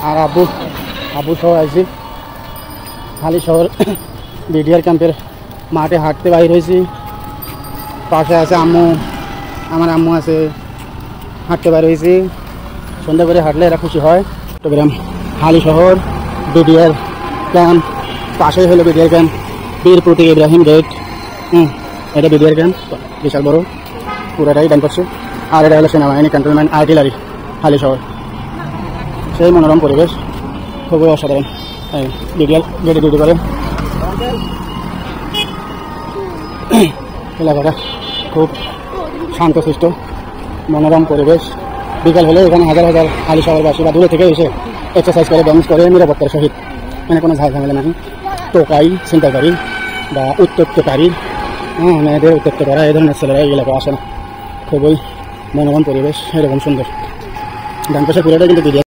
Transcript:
আর আবু সহ আইছি হালি শহর বিডিআর ক্যাম্পের মাঠে হাঁটতে বাইর হয়েছি। পাশে আছে আম্মু, আমার আম্মু আছে, হাঁটতে বাইর হয়েছি। সন্ধ্যা করে হাঁটলে এরা খুশি হয়। চট্টগ্রাম হালি শহর বিডিআর ক্যাম্প, পাশেই হলো বিডিআর ক্যাম্প, বীর প্রতীক ইব্রাহিম গেট। এটা বিডিআর ক্যাম্প, বিশাল বড়, পুরোটাই ডান পাচ্ছে। আর এটা হলো সেনাবাহিনী ক্যান্টনমেন্ট আর্টিলারি হালি শহর। সেই মনোরম পরিবেশ, খুবই অসাধারণ। বিডিআর গেটে ডিউটি করে। এলাকাটা খুব শান্তশিষ্ট, মনোরম পরিবেশ। বিকাল হলে এখানে হাজার হাজার হালি শহরবাসী বা দূরে থেকে এসে এক্সারসাইজ করে, ব্যায়াম করে নিরাপত্তার সহিত। এখানে কোনো ঝামেলা নাই। টোকাই ছিনতাইকারী বা উত্ত্যক্তকারী, মেয়েদের উত্ত্যক্ত করা এই ধরনের ছেলেরা এই এলাকায় আসে না। খুবই মনোরম পরিবেশ, এরকম সুন্দর। ডান পাশে পুরোটা কিন্তু